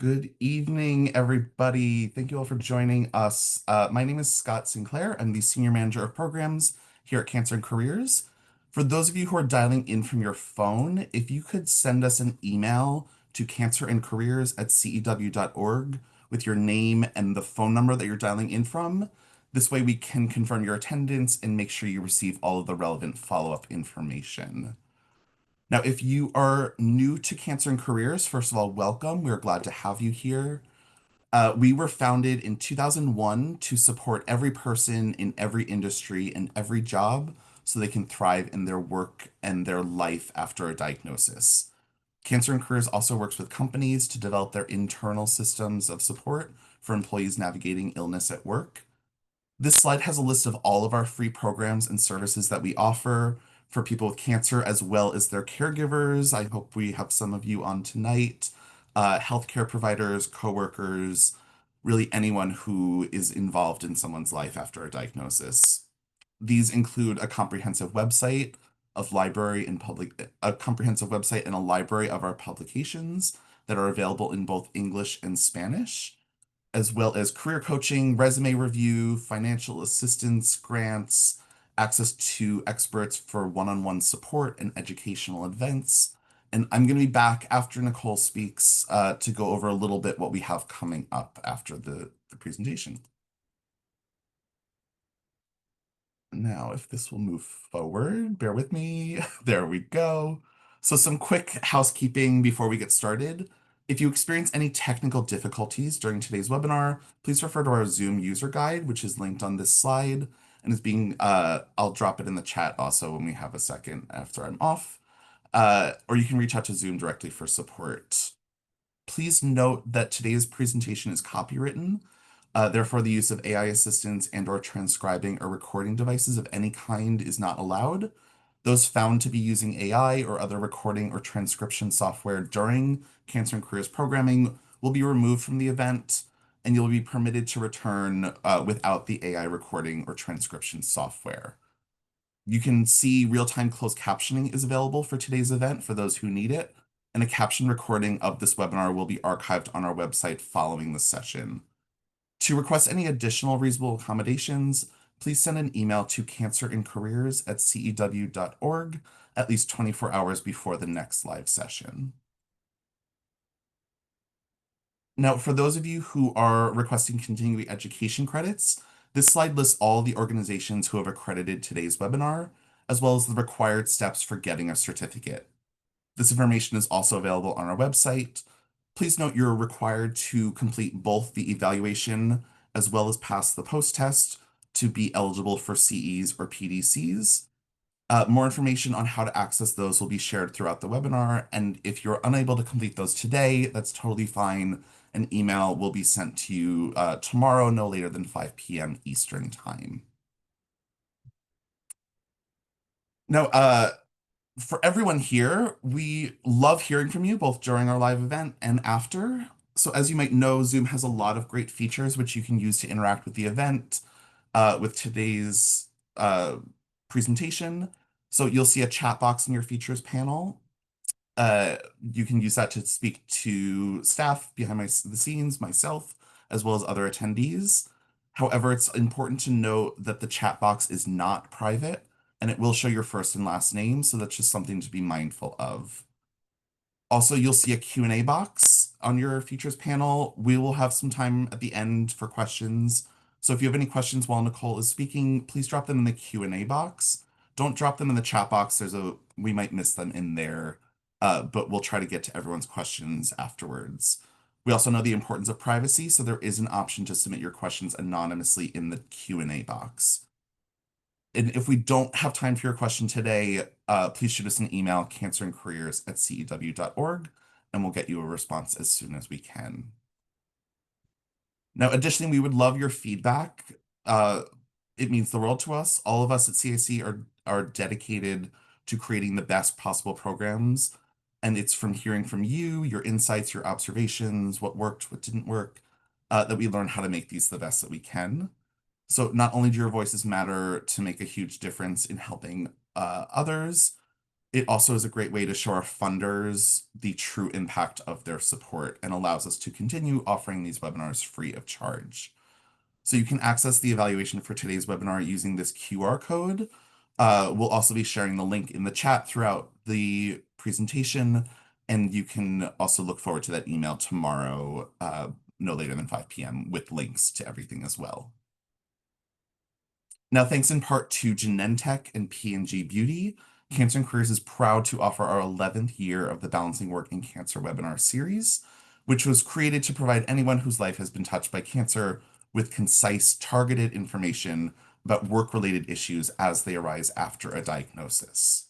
Good evening, everybody. Thank you all for joining us. My name is Scott Sinclair. I'm the Senior Manager of Programs here at Cancer and Careers. For those of you who are dialing in from your phone, if you could send us an email to cancerandcareers@cew.org with your name and the phone number that you're dialing in from, this way we can confirm your attendance and make sure you receive all of the relevant follow-up information. Now, if you are new to Cancer and Careers, first of all, welcome. We're glad to have you here. We were founded in 2001 to support every person in every industry and every job so they can thrive in their work and their life after a diagnosis. Cancer and Careers also works with companies to develop their internal systems of support for employees navigating illness at work. This slide has a list of all of our free programs and services that we offer for people with cancer as well as their caregivers. I hope we have some of you on tonight. Healthcare providers, coworkers, really anyone who is involved in someone's life after a diagnosis. These include a comprehensive website a comprehensive website and a library of our publications that are available in both English and Spanish, as well as career coaching, resume review, financial assistance, grants, access to experts for one-on-one support and educational events. And I'm going to be back after Nicole speaks to go over a little bit what we have coming up after the presentation. Now, if this will move forward, bear with me. There we go. So some quick housekeeping before we get started. If you experience any technical difficulties during today's webinar, please refer to our Zoom user guide, which is linked on this slide and I'll drop it in the chat also when we have a second after I'm off. Or you can reach out to Zoom directly for support. Please note that today's presentation is copywritten. Therefore, the use of AI assistants and/or transcribing or recording devices of any kind is not allowed. Those found to be using AI or other recording or transcription software during Cancer and Careers programming will be removed from the event, and you'll be permitted to return without the AI recording or transcription software. You can see real-time closed captioning is available for today's event for those who need it, and a caption recording of this webinar will be archived on our website following the session. To request any additional reasonable accommodations, please send an email to cancerandcareers@cew.org at least 24 hours before the next live session. Now, for those of you who are requesting continuing education credits, this slide lists all the organizations who have accredited today's webinar, as well as the required steps for getting a certificate. This information is also available on our website. Please note you're required to complete both the evaluation as well as pass the post-test to be eligible for CEs or PDCs. More information on how to access those will be shared throughout the webinar, and if you're unable to complete those today, that's totally fine. An email will be sent to you tomorrow, no later than 5 p.m. Eastern Time. Now, for everyone here, we love hearing from you both during our live event and after. So as you might know, Zoom has a lot of great features which you can use to interact with the event, with today's presentation. So you'll see a chat box in your features panel. You can use that to speak to staff behind the scenes, myself, as well as other attendees. However, it's important to note that the chat box is not private and it will show your first and last name, so that's just something to be mindful of. Also, you'll see a Q&A box on your features panel. We will have some time at the end for questions. So if you have any questions while Nicole is speaking, please drop them in the Q&A box. Don't drop them in the chat box. We might miss them in there, but we'll try to get to everyone's questions afterwards. We also know the importance of privacy, so there is an option to submit your questions anonymously in the Q&A box. And if we don't have time for your question today, please shoot us an email, cancerandcareers@cew.org, and we'll get you a response as soon as we can. Now, additionally, we would love your feedback. It means the world to us. All of us at CAC are dedicated to creating the best possible programs, and it's from hearing from you, your insights, your observations, what worked, what didn't work, that we learn how to make these the best that we can. So not only do your voices matter to make a huge difference in helping others, It also is a great way to show our funders the true impact of their support and allows us to continue offering these webinars free of charge. So you can access the evaluation for today's webinar using this QR code. We'll also be sharing the link in the chat throughout the presentation, and you can also look forward to that email tomorrow, no later than 5 p.m. with links to everything as well. Now, thanks in part to Genentech and P&G Beauty, Cancer and Careers is proud to offer our 11th year of the Balancing Work and Cancer webinar series, which was created to provide anyone whose life has been touched by cancer with concise, targeted information about work-related issues as they arise after a diagnosis.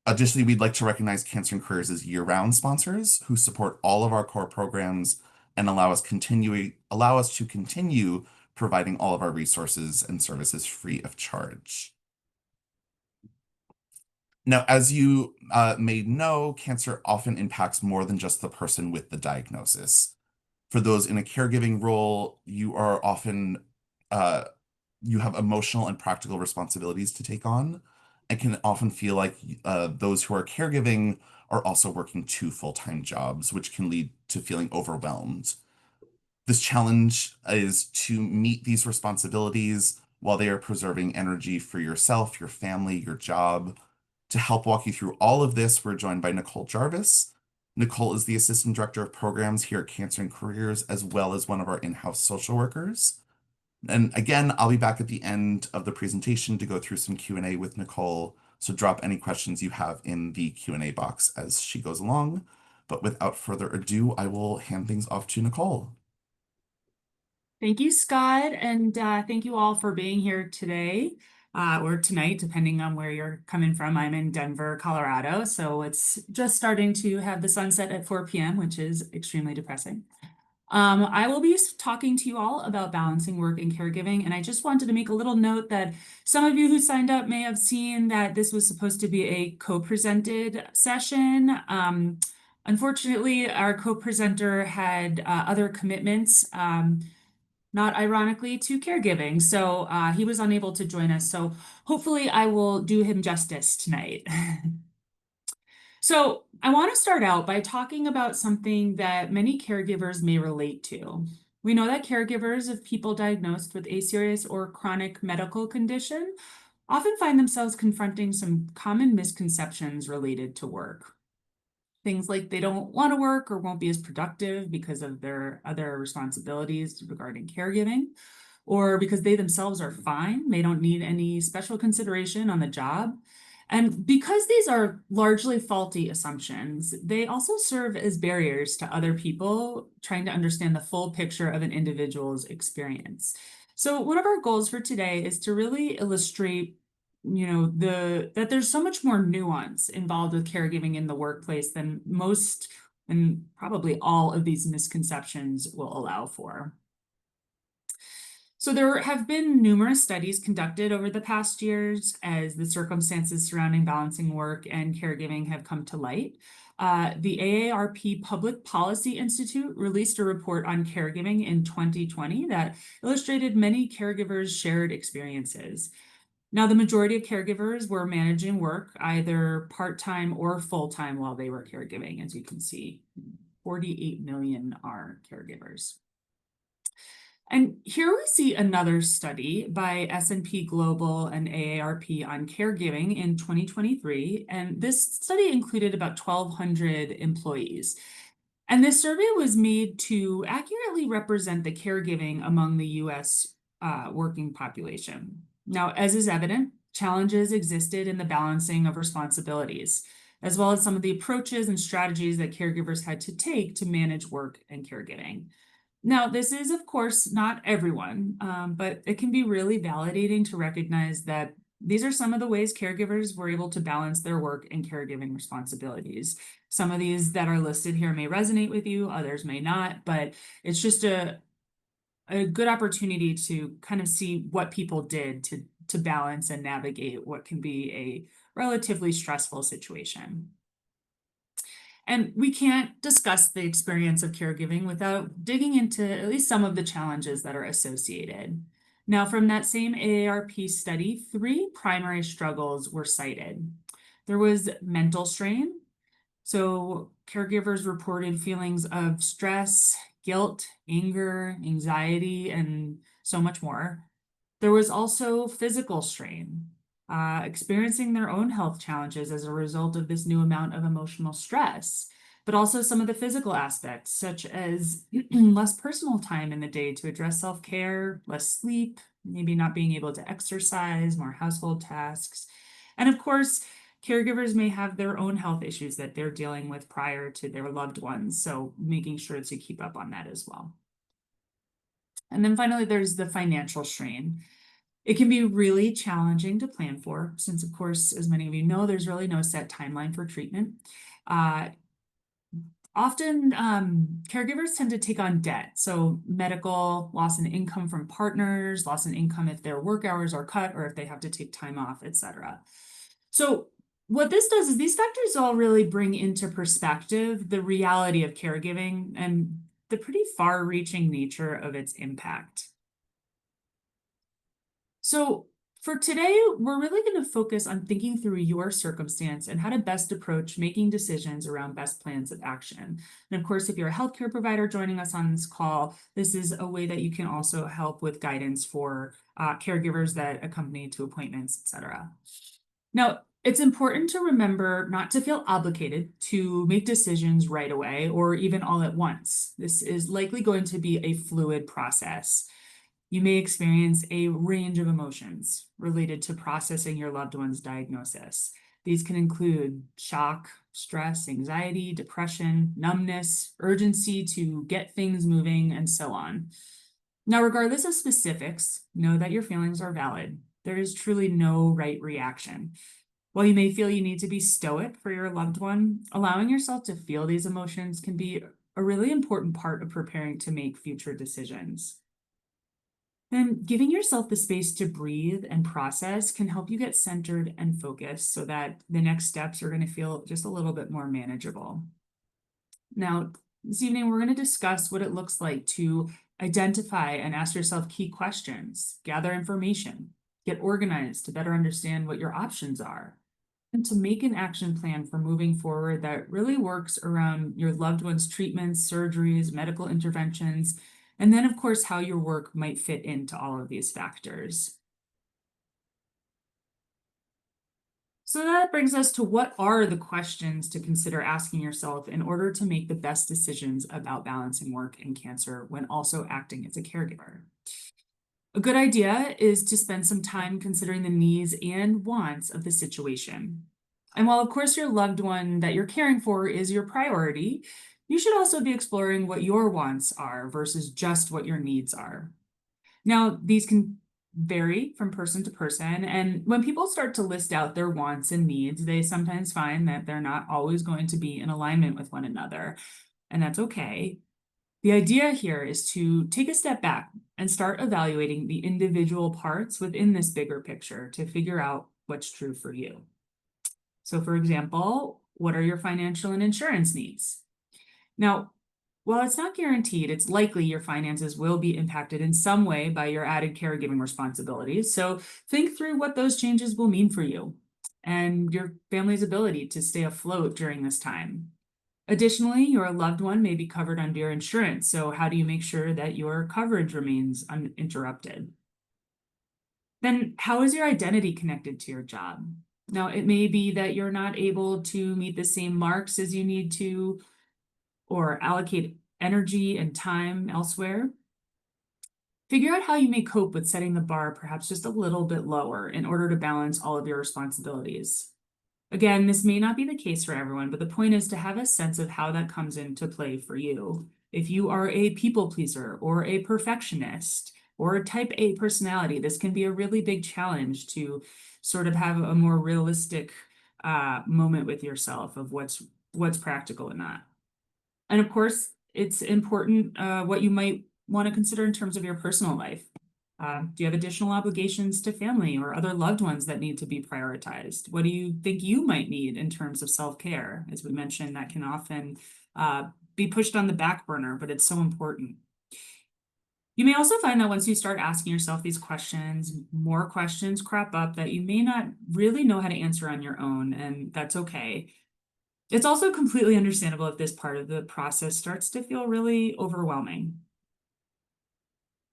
Additionally, we'd like to recognize Cancer and Careers as year-round sponsors who support all of our core programs and allow us to continue providing all of our resources and services free of charge. Now, as you may know, cancer often impacts more than just the person with the diagnosis. For those in a caregiving role, you are often you have emotional and practical responsibilities to take on, and can often feel like those who are caregiving are also working two full-time jobs, which can lead to feeling overwhelmed. This challenge is to meet these responsibilities while they are preserving energy for yourself, your family, your job. To help walk you through all of this, we're joined by Nicole Jarvis. Nicole is the Assistant Director of Programs here at Cancer and Careers, as well as one of our in-house social workers. And again, I'll be back at the end of the presentation to go through some Q&A with Nicole, so drop any questions you have in the Q&A box as she goes along. But without further ado, I will hand things off to Nicole. Thank you, Scott, and thank you all for being here today or tonight, depending on where you're coming from. I'm in Denver, Colorado, so it's just starting to have the sunset at 4 p.m., which is extremely depressing. I will be talking to you all about balancing work and caregiving, and I just wanted to make a little note that some of you who signed up may have seen that this was supposed to be a co-presented session. Unfortunately, our co-presenter had other commitments, not ironically, to caregiving. So he was unable to join us. So hopefully I will do him justice tonight. So I want to start out by talking about something that many caregivers may relate to. We know that caregivers of people diagnosed with a serious or chronic medical condition often find themselves confronting some common misconceptions related to work. Things like they don't want to work or won't be as productive because of their other responsibilities regarding caregiving, or because they themselves are fine, they don't need any special consideration on the job. And because these are largely faulty assumptions, they also serve as barriers to other people trying to understand the full picture of an individual's experience. So one of our goals for today is to really illustrate that there's so much more nuance involved with caregiving in the workplace than most and probably all of these misconceptions will allow for. So there have been numerous studies conducted over the past years as the circumstances surrounding balancing work and caregiving have come to light. The AARP Public Policy Institute released a report on caregiving in 2020 that illustrated many caregivers' shared experiences. Now, the majority of caregivers were managing work either part-time or full-time while they were caregiving. As you can see, 48 million are caregivers. And here we see another study by S&P Global and AARP on caregiving in 2023. And this study included about 1,200 employees. And this survey was made to accurately represent the caregiving among the US working population. Now, as is evident, challenges existed in the balancing of responsibilities, as well as some of the approaches and strategies that caregivers had to take to manage work and caregiving. Now, this is, of course, not everyone, but it can be really validating to recognize that these are some of the ways caregivers were able to balance their work and caregiving responsibilities. Some of these that are listed here may resonate with you, others may not, but it's just a good opportunity to kind of see what people did to balance and navigate what can be a relatively stressful situation. And we can't discuss the experience of caregiving without digging into at least some of the challenges that are associated. Now, from that same AARP study, three primary struggles were cited. There was mental strain. So caregivers reported feelings of stress, guilt, anger, anxiety, and so much more. There was also physical strain, experiencing their own health challenges as a result of this new amount of emotional stress, but also some of the physical aspects, such as less personal time in the day to address self-care, less sleep, maybe not being able to exercise, more household tasks. And of course, caregivers may have their own health issues that they're dealing with prior to their loved ones, so making sure to keep up on that as well. And then finally, there's the financial strain. It can be really challenging to plan for, since, of course, as many of you know, there's really no set timeline for treatment. Often, caregivers tend to take on debt, so medical, loss in income from partners, loss in income if their work hours are cut or if they have to take time off, etc. So what this does is these factors all really bring into perspective the reality of caregiving and the pretty far-reaching nature of its impact. So for today, we're really going to focus on thinking through your circumstance and how to best approach making decisions around best plans of action. And of course, if you're a healthcare provider joining us on this call, this is a way that you can also help with guidance for caregivers that accompany to appointments, etc. Now, it's important to remember not to feel obligated to make decisions right away or even all at once. This is likely going to be a fluid process. You may experience a range of emotions related to processing your loved one's diagnosis. These can include shock, stress, anxiety, depression, numbness, urgency to get things moving, and so on. Now, regardless of specifics, know that your feelings are valid. There is truly no right reaction. While you may feel you need to be stoic for your loved one, allowing yourself to feel these emotions can be a really important part of preparing to make future decisions. Then giving yourself the space to breathe and process can help you get centered and focused so that the next steps are going to feel just a little bit more manageable. Now, this evening, we're going to discuss what it looks like to identify and ask yourself key questions, gather information, get organized to better understand what your options are, and to make an action plan for moving forward that really works around your loved one's treatments, surgeries, medical interventions, and then, of course, how your work might fit into all of these factors. So that brings us to what are the questions to consider asking yourself in order to make the best decisions about balancing work and cancer when also acting as a caregiver. A good idea is to spend some time considering the needs and wants of the situation. And while, of course, your loved one that you're caring for is your priority, you should also be exploring what your wants are versus just what your needs are. Now, these can vary from person to person, and when people start to list out their wants and needs, they sometimes find that they're not always going to be in alignment with one another, and that's okay. The idea here is to take a step back and start evaluating the individual parts within this bigger picture to figure out what's true for you. So, for example, what are your financial and insurance needs? Now, while it's not guaranteed, it's likely your finances will be impacted in some way by your added caregiving responsibilities. So think through what those changes will mean for you and your family's ability to stay afloat during this time. Additionally, your loved one may be covered under your insurance. So how do you make sure that your coverage remains uninterrupted? Then how is your identity connected to your job? Now, it may be that you're not able to meet the same marks as you need to, or allocate energy and time elsewhere. Figure out how you may cope with setting the bar perhaps just a little bit lower in order to balance all of your responsibilities. Again, this may not be the case for everyone, but the point is to have a sense of how that comes into play for you. If you are a people pleaser or a perfectionist or a type A personality, this can be a really big challenge to sort of have a more realistic moment with yourself of what's practical and not. And of course, it's important what you might want to consider in terms of your personal life. Do you have additional obligations to family or other loved ones that need to be prioritized? What do you think you might need in terms of self-care? As we mentioned, that can often be pushed on the back burner, but it's so important. You may also find that once you start asking yourself these questions, more questions crop up that you may not really know how to answer on your own, and that's okay. It's also completely understandable if this part of the process starts to feel really overwhelming.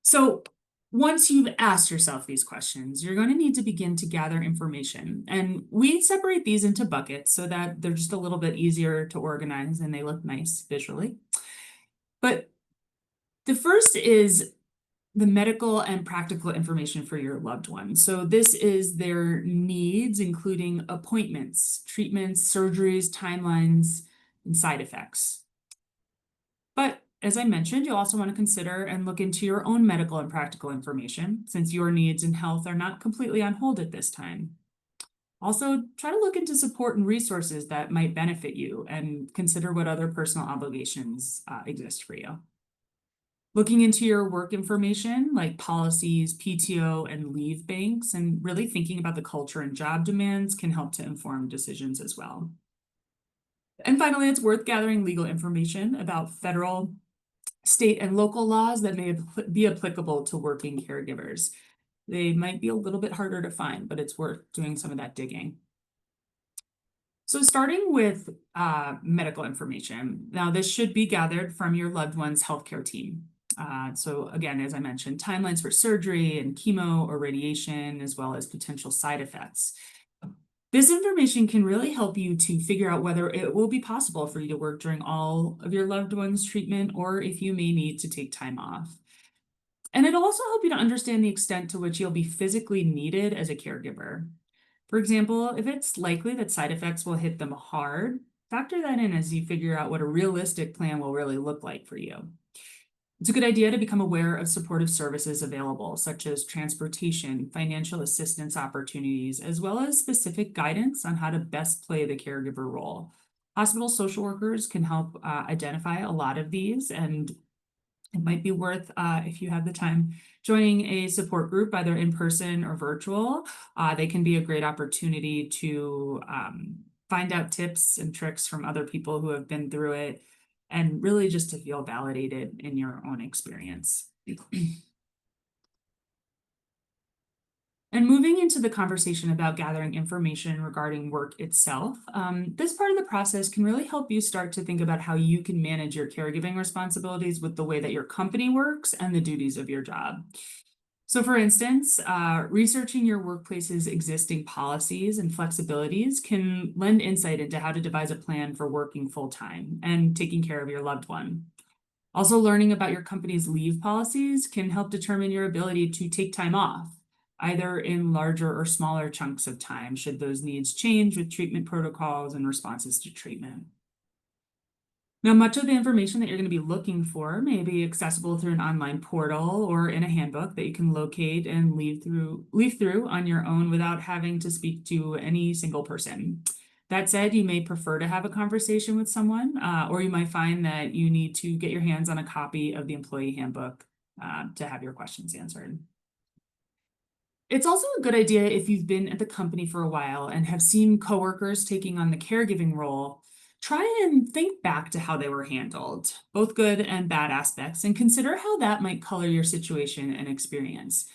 So, once you've asked yourself these questions, you're going to need to begin to gather information. And we separate these into buckets so that they're just a little bit easier to organize and they look nice visually. But the first is the medical and practical information for your loved one. So this is their needs, including appointments, treatments, surgeries, timelines, and side effects. But as I mentioned, you'll also want to consider and look into your own medical and practical information, since your needs and health are not completely on hold at this time. Also, try to look into support and resources that might benefit you and consider what other personal obligations exist for you. Looking into your work information like policies, PTO, and leave banks, and really thinking about the culture and job demands can help to inform decisions as well. And finally, it's worth gathering legal information about federal, state, and local laws that may be applicable to working caregivers. They might be a little bit harder to find, but it's worth doing some of that digging. So starting with medical information. Now, this should be gathered from your loved one's healthcare team. So again, as I mentioned, timelines for surgery and chemo or radiation, as well as potential side effects. This information can really help you to figure out whether it will be possible for you to work during all of your loved one's treatment or if you may need to take time off. And it'll also help you to understand the extent to which you'll be physically needed as a caregiver. For example, if it's likely that side effects will hit them hard, factor that in as you figure out what a realistic plan will really look like for you. It's a good idea to become aware of supportive services available, such as transportation, financial assistance opportunities, as well as specific guidance on how to best play the caregiver role. Hospital social workers can help identify a lot of these, and it might be worth, if you have the time, joining a support group, either in person or virtual. They can be a great opportunity to find out tips and tricks from other people who have been through it, and really just to feel validated in your own experience. And moving into the conversation about gathering information regarding work itself, this part of the process can really help you start to think about how you can manage your caregiving responsibilities with the way that your company works and the duties of your job. So for instance, researching your workplace's existing policies and flexibilities can lend insight into how to devise a plan for working full-time and taking care of your loved one. Also, learning about your company's leave policies can help determine your ability to take time off, either in larger or smaller chunks of time, should those needs change with treatment protocols and responses to treatment. Now, much of the information that you're going to be looking for may be accessible through an online portal or in a handbook that you can locate and leaf through on your own without having to speak to any single person. That said, you may prefer to have a conversation with someone, or you might find that you need to get your hands on a copy of the employee handbook to have your questions answered. It's also a good idea if you've been at the company for a while and have seen coworkers taking on the caregiving role, try and think back to how they were handled, both good and bad aspects, and consider how that might color your situation and experience.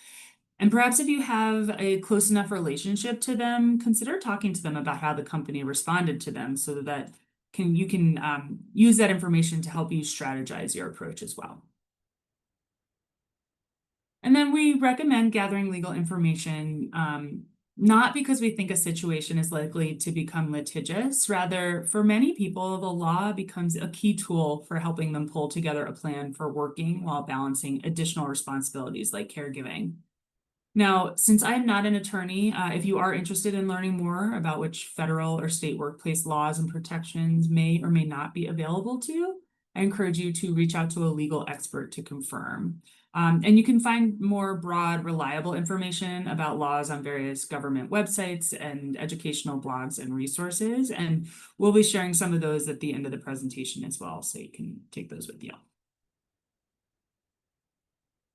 And perhaps if you have a close enough relationship to them, consider talking to them about how the company responded to them so that you can use that information to help you strategize your approach as well. And then we recommend gathering legal information, not because we think a situation is likely to become litigious. Rather, for many people, the law becomes a key tool for helping them pull together a plan for working while balancing additional responsibilities like caregiving. Now, since I'm not an attorney, if you are interested in learning more about which federal or state workplace laws and protections may or may not be available to you, I encourage you to reach out to a legal expert to confirm. And you can find more broad, reliable information about laws on various government websites and educational blogs and resources. And we'll be sharing some of those at the end of the presentation as well, so you can take those with you.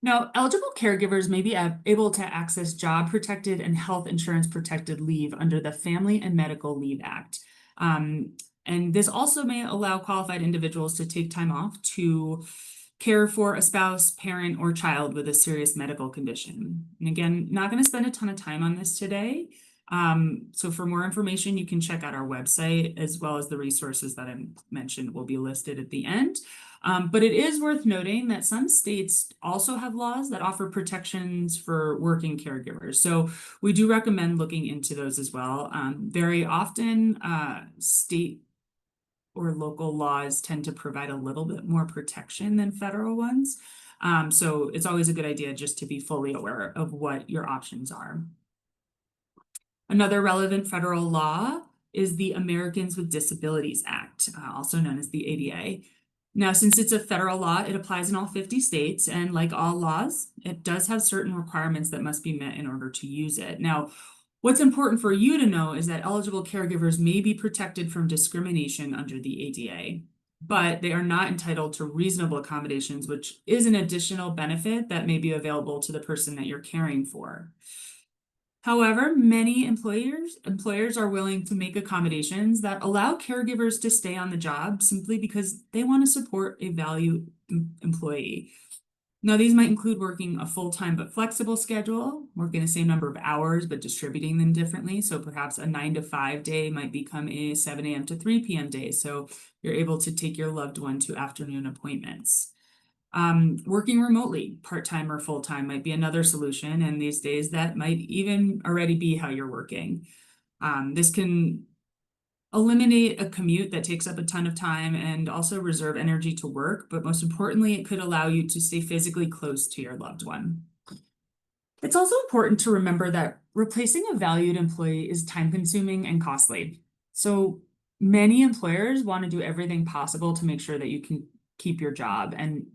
Now, eligible caregivers may be able to access job-protected and health insurance-protected leave under the Family and Medical Leave Act. And this also may allow qualified individuals to take time off to care for a spouse, parent, or child with a serious medical condition. And again, not going to spend a ton of time on this today. So for more information, you can check out our website, as well as the resources that I mentioned will be listed at the end. But it is worth noting that some states also have laws that offer protections for working caregivers. So we do recommend looking into those as well. Very often, state or local laws tend to provide a little bit more protection than federal ones. So it's always a good idea just to be fully aware of what your options are. Another relevant federal law is the Americans with Disabilities Act, also known as the ADA. Now, since it's a federal law, it applies in all 50 states, and like all laws, it does have certain requirements that must be met in order to use it. Now, what's important for you to know is that eligible caregivers may be protected from discrimination under the ADA, but they are not entitled to reasonable accommodations, which is an additional benefit that may be available to the person that you're caring for. However, many employers are willing to make accommodations that allow caregivers to stay on the job simply because they want to support a valued employee. Now, these might include working a full-time but flexible schedule, working the same number of hours but distributing them differently. So perhaps a 9 to 5 day might become a 7 a.m. to 3 p.m. day. So you're able to take your loved one to afternoon appointments. Working remotely, part-time or full-time might be another solution. And these days that might even already be how you're working. This can eliminate a commute that takes up a ton of time and also reserve energy to work. But most importantly, it could allow you to stay physically close to your loved one. It's also important to remember that replacing a valued employee is time-consuming and costly. So many employers want to do everything possible to make sure that you can keep your job. And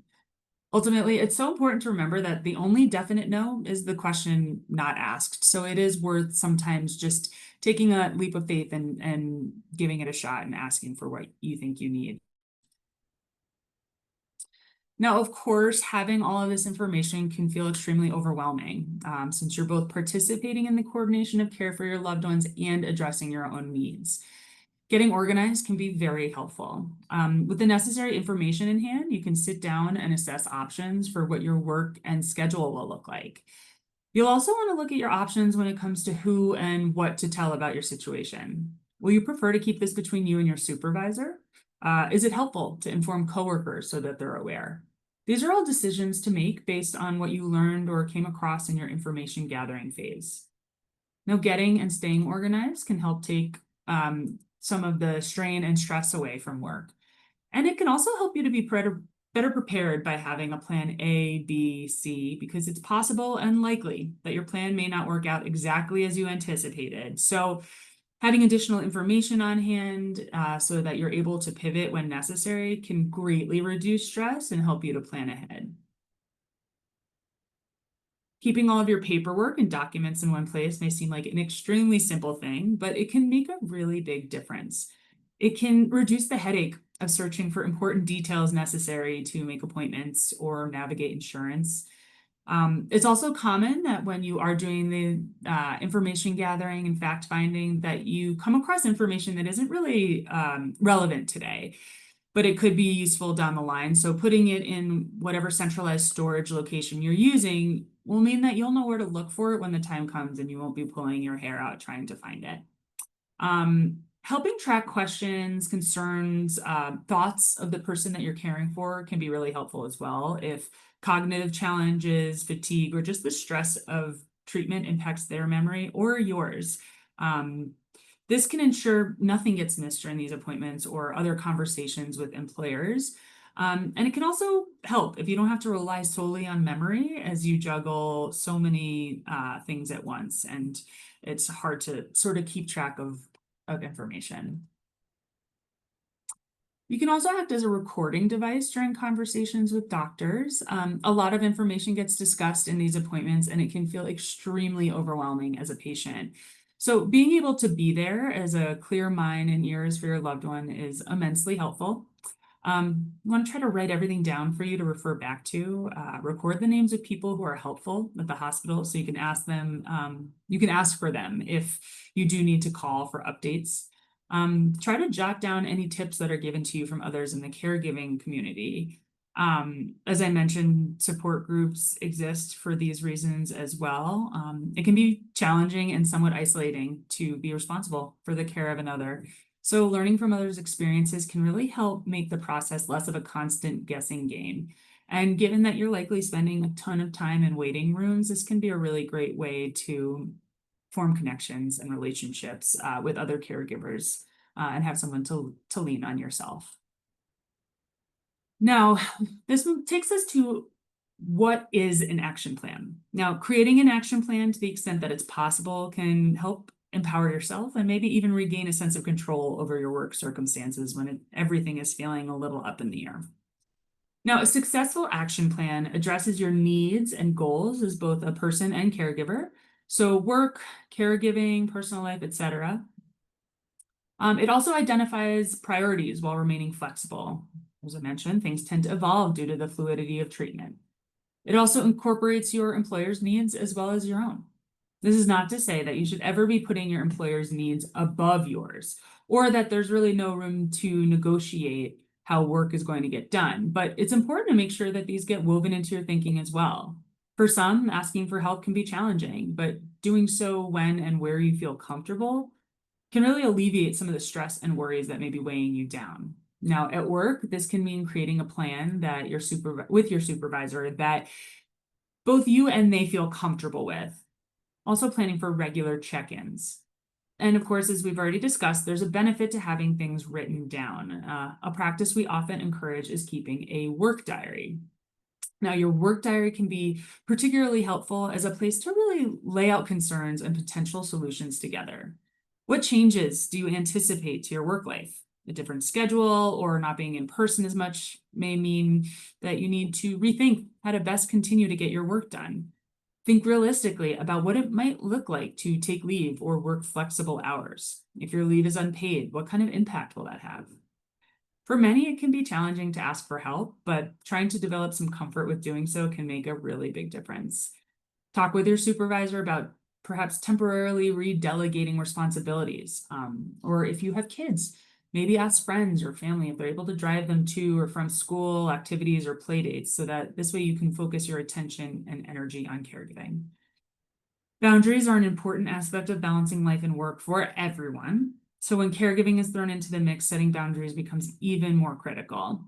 ultimately, it's so important to remember that the only definite no is the question not asked. So it is worth sometimes just taking a leap of faith and giving it a shot and asking for what you think you need. Now, of course, having all of this information can feel extremely overwhelming, since you're both participating in the coordination of care for your loved ones and addressing your own needs. Getting organized can be very helpful. With the necessary information in hand, you can sit down and assess options for what your work and schedule will look like. You'll also want to look at your options when it comes to who and what to tell about your situation. Will you prefer to keep this between you and your supervisor? Is it helpful to inform coworkers so that they're aware? These are all decisions to make based on what you learned or came across in your information gathering phase. Now, getting and staying organized can help take some of the strain and stress away from work. And it can also help you to be better prepared by having a plan A, B, C, because it's possible and likely that your plan may not work out exactly as you anticipated. So having additional information on hand so that you're able to pivot when necessary can greatly reduce stress and help you to plan ahead. Keeping all of your paperwork and documents in one place may seem like an extremely simple thing, but it can make a really big difference. It can reduce the headache of searching for important details necessary to make appointments or navigate insurance. It's also common that when you are doing the information gathering and fact finding that you come across information that isn't really relevant today, but it could be useful down the line. So putting it in whatever centralized storage location you're using will mean that you'll know where to look for it when the time comes and you won't be pulling your hair out trying to find it. Helping track questions, concerns, thoughts of the person that you're caring for can be really helpful as well. If cognitive challenges, fatigue, or just the stress of treatment impacts their memory or yours. This can ensure nothing gets missed during these appointments or other conversations with employers. And it can also help if you don't have to rely solely on memory as you juggle so many things at once. And it's hard to sort of keep track of information. You can also act as a recording device during conversations with doctors. A lot of information gets discussed in these appointments, and it can feel extremely overwhelming as a patient. So being able to be there as a clear mind and ears for your loved one is immensely helpful. You want to try to write everything down for you to refer back to. Record the names of people who are helpful at the hospital so you can ask them, you can ask for them if you do need to call for updates. Try to jot down any tips that are given to you from others in the caregiving community. As I mentioned, support groups exist for these reasons as well. It can be challenging and somewhat isolating to be responsible for the care of another. So learning from others' experiences can really help make the process less of a constant guessing game. And given that you're likely spending a ton of time in waiting rooms, this can be a really great way to form connections and relationships with other caregivers and have someone to lean on yourself. Now, this takes us to what is an action plan? Now, creating an action plan to the extent that it's possible can help empower yourself and maybe even regain a sense of control over your work circumstances when everything is feeling a little up in the air. Now, a successful action plan addresses your needs and goals as both a person and caregiver. So work, caregiving, personal life, etc. It also identifies priorities while remaining flexible. As I mentioned, things tend to evolve due to the fluidity of treatment. It also incorporates your employer's needs as well as your own. This is not to say that you should ever be putting your employer's needs above yours, or that there's really no room to negotiate how work is going to get done. But it's important to make sure that these get woven into your thinking as well. For some, asking for help can be challenging, but doing so when and where you feel comfortable can really alleviate some of the stress and worries that may be weighing you down. Now, at work, this can mean creating a plan that with your supervisor that both you and they feel comfortable with. Also planning for regular check-ins. And of course, as we've already discussed, there's a benefit to having things written down. A practice we often encourage is keeping a work diary. Now, your work diary can be particularly helpful as a place to really lay out concerns and potential solutions together. What changes do you anticipate to your work life? A different schedule or not being in person as much may mean that you need to rethink how to best continue to get your work done. Think realistically about what it might look like to take leave or work flexible hours. If your leave is unpaid, what kind of impact will that have? For many, it can be challenging to ask for help, but trying to develop some comfort with doing so can make a really big difference. Talk with your supervisor about perhaps temporarily redelegating responsibilities. Or if you have kids, maybe ask friends or family if they're able to drive them to or from school activities or play dates so that this way you can focus your attention and energy on caregiving. Boundaries are an important aspect of balancing life and work for everyone. So when caregiving is thrown into the mix, setting boundaries becomes even more critical.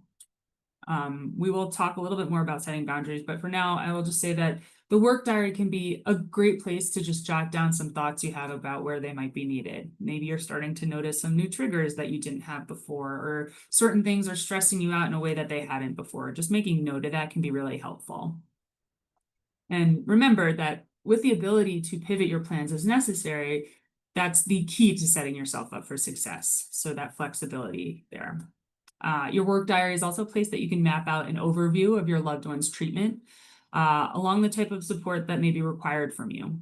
We will talk a little bit more about setting boundaries, but for now, I will just say that the work diary can be a great place to just jot down some thoughts you have about where they might be needed. Maybe you're starting to notice some new triggers that you didn't have before, or certain things are stressing you out in a way that they hadn't before. Just making note of that can be really helpful. And remember that with the ability to pivot your plans as necessary, that's the key to setting yourself up for success. So that flexibility there. Your work diary is also a place that you can map out an overview of your loved one's treatment, along the type of support that may be required from you.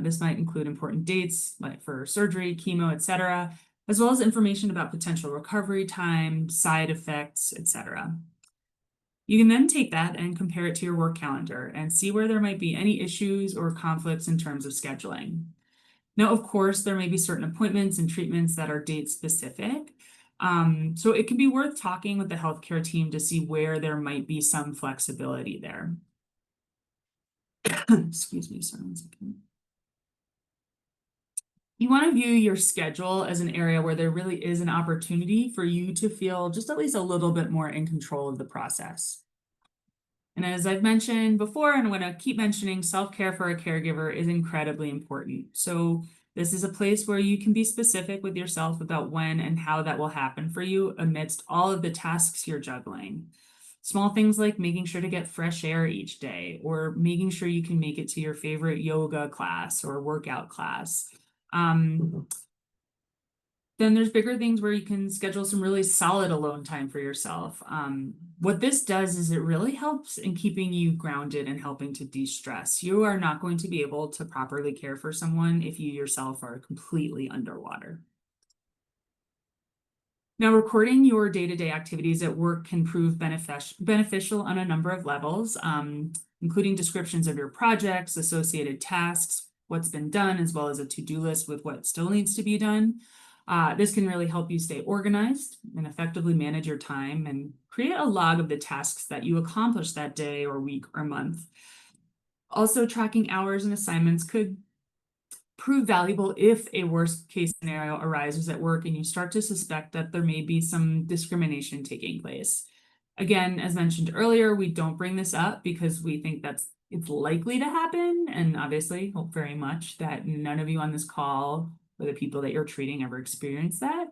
This might include important dates like for surgery, chemo, etc., as well as information about potential recovery time, side effects, etc. You can then take that and compare it to your work calendar and see where there might be any issues or conflicts in terms of scheduling. Now, of course, there may be certain appointments and treatments that are date specific. So it can be worth talking with the healthcare team to see where there might be some flexibility there. Excuse me, sorry, 1 second. You want to view your schedule as an area where there really is an opportunity for you to feel just at least a little bit more in control of the process. And as I've mentioned before, and I'm going to keep mentioning, self-care for a caregiver is incredibly important. So this is a place where you can be specific with yourself about when and how that will happen for you amidst all of the tasks you're juggling. Small things like making sure to get fresh air each day, or making sure you can make it to your favorite yoga class or workout class. Then there's bigger things where you can schedule some really solid alone time for yourself. What this does is it really helps in keeping you grounded and helping to de-stress. You are not going to be able to properly care for someone if you yourself are completely underwater. Now, recording your day-to-day activities at work can prove beneficial on a number of levels, including descriptions of your projects, associated tasks, what's been done, as well as a to-do list with what still needs to be done. This can really help you stay organized and effectively manage your time and create a log of the tasks that you accomplished that day or week or month. Also, tracking hours and assignments could prove valuable if a worst case scenario arises at work and you start to suspect that there may be some discrimination taking place. Again, as mentioned earlier, we don't bring this up because we think it's likely to happen, and obviously hope very much that none of you on this call or the people that you're treating ever experience that.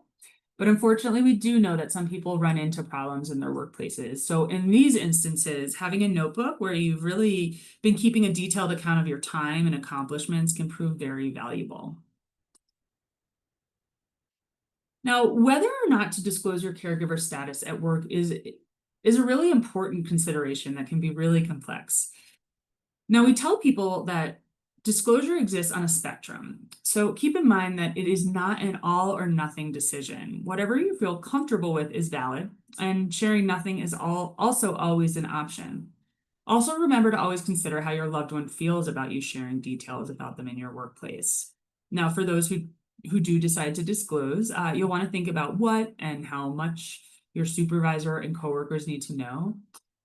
But unfortunately, we do know that some people run into problems in their workplaces. So in these instances, having a notebook where you've really been keeping a detailed account of your time and accomplishments can prove very valuable. Now, whether or not to disclose your caregiver status at work is a really important consideration that can be really complex. Now, we tell people that disclosure exists on a spectrum. So keep in mind that it is not an all or nothing decision. Whatever you feel comfortable with is valid, and sharing nothing is also always an option. Also, remember to always consider how your loved one feels about you sharing details about them in your workplace. Now, for those who do decide to disclose, you'll want to think about what and how much your supervisor and coworkers need to know,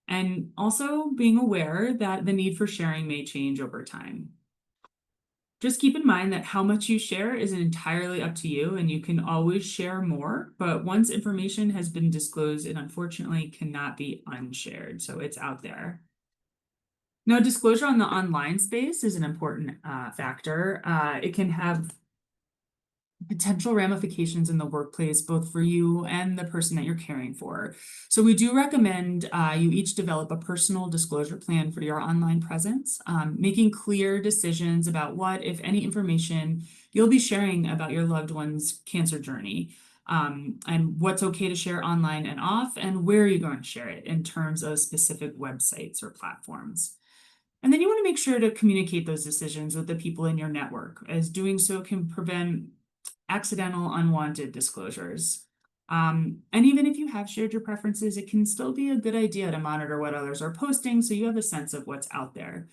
and also being aware that the need for sharing may change over time. Just keep in mind that how much you share is entirely up to you, and you can always share more, but once information has been disclosed, it unfortunately cannot be unshared, so it's out there. Now, disclosure on the online space is an important factor. It can have potential ramifications in the workplace, both for you and the person that you're caring for. So we do recommend you each develop a personal disclosure plan for your online presence, making clear decisions about what, if any, information you'll be sharing about your loved one's cancer journey, and what's okay to share online and off, and where you're going to share it in terms of specific websites or platforms. And then you want to make sure to communicate those decisions with the people in your network, as doing so can prevent accidental, unwanted disclosures. And even if you have shared your preferences, it can still be a good idea to monitor what others are posting so you have a sense of what's out there.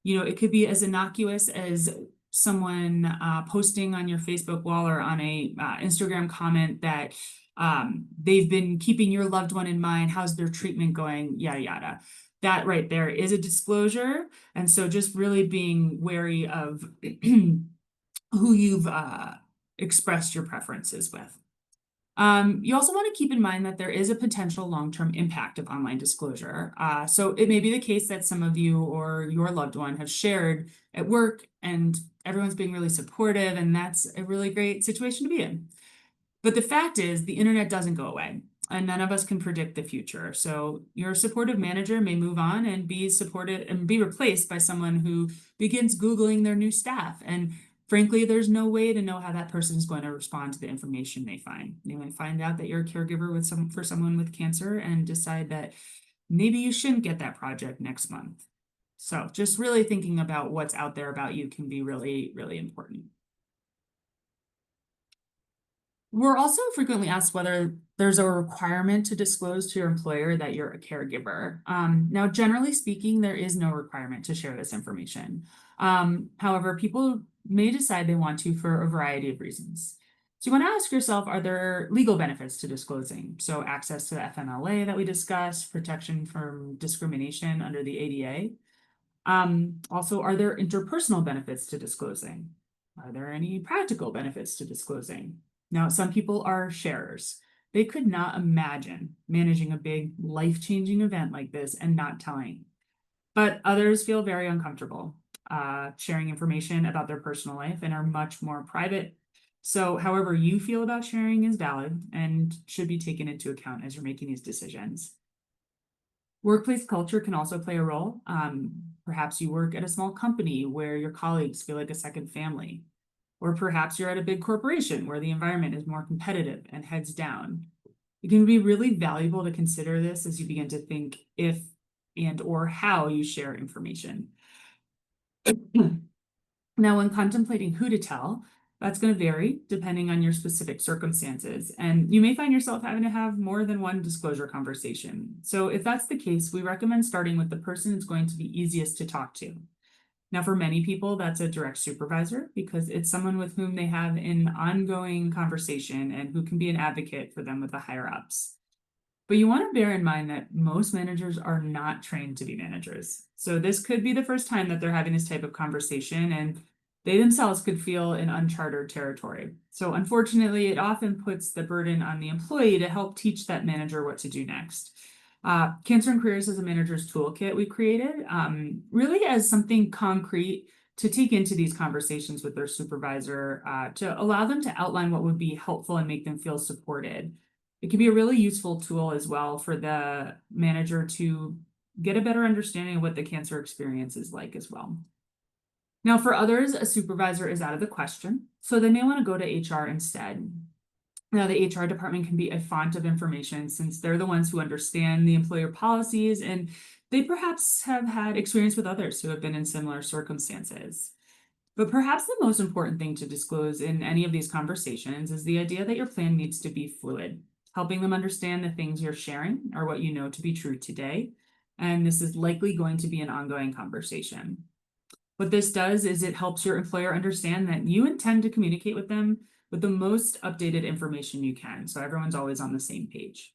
You know, it could be as innocuous as someone posting on your Facebook wall or on a Instagram comment that they've been keeping your loved one in mind, how's their treatment going, yada, yada. That right there is a disclosure. And so just really being wary of who you've expressed your preferences with. You also want to keep in mind that there is a potential long-term impact of online disclosure. So it may be the case that some of you or your loved one have shared at work and everyone's being really supportive, and that's a really great situation to be in. But the fact is, the internet doesn't go away, and none of us can predict the future. So your supportive manager may move on and be supported and be replaced by someone who begins Googling their new staff. And frankly, there's no way to know how that person is going to respond to the information they find. They might find out that you're a caregiver for someone with cancer and decide that maybe you shouldn't get that project next month. So just really thinking about what's out there about you can be really, really important. We're also frequently asked whether there's a requirement to disclose to your employer that you're a caregiver. Now, generally speaking, there is no requirement to share this information. However, people may decide they want to for a variety of reasons. So you want to ask yourself, are there legal benefits to disclosing? So access to the FMLA that we discussed, protection from discrimination under the ADA. Also, are there interpersonal benefits to disclosing? Are there any practical benefits to disclosing? Now, some people are sharers. They could not imagine managing a big life-changing event like this and not telling. But others feel very uncomfortable sharing information about their personal life and are much more private. So however you feel about sharing is valid and should be taken into account as you're making these decisions. Workplace culture can also play a role. Perhaps you work at a small company where your colleagues feel like a second family. Or perhaps you're at a big corporation where the environment is more competitive and heads down. It can be really valuable to consider this as you begin to think if and or how you share information. Now, when contemplating who to tell, that's going to vary depending on your specific circumstances, and you may find yourself having to have more than one disclosure conversation. So if that's the case, we recommend starting with the person it's going to be easiest to talk to. Now, for many people, that's a direct supervisor because it's someone with whom they have an ongoing conversation and who can be an advocate for them with the higher ups. But you want to bear in mind that most managers are not trained to be managers. So this could be the first time that they're having this type of conversation, and they themselves could feel in uncharted territory. So unfortunately, it often puts the burden on the employee to help teach that manager what to do next. Cancer and Careers is a manager's toolkit we created, really as something concrete to take into these conversations with their supervisor, to allow them to outline what would be helpful and make them feel supported. It can be a really useful tool as well for the manager to get a better understanding of what the cancer experience is like as well. Now, for others, a supervisor is out of the question, so they may want to go to HR instead. Now, the HR department can be a font of information since they're the ones who understand the employer policies and they perhaps have had experience with others who have been in similar circumstances. But perhaps the most important thing to disclose in any of these conversations is the idea that your plan needs to be fluid, helping them understand the things you're sharing are what you know to be true today. And this is likely going to be an ongoing conversation. What this does is it helps your employer understand that you intend to communicate with them with the most updated information you can, so everyone's always on the same page.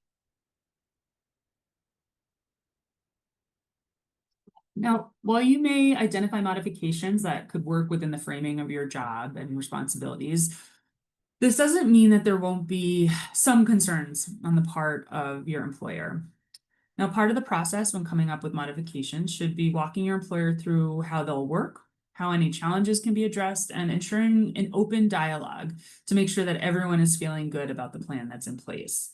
Now, while you may identify modifications that could work within the framing of your job and responsibilities, this doesn't mean that there won't be some concerns on the part of your employer. Now, part of the process when coming up with modifications should be walking your employer through how they'll work, how any challenges can be addressed, and ensuring an open dialogue to make sure that everyone is feeling good about the plan that's in place.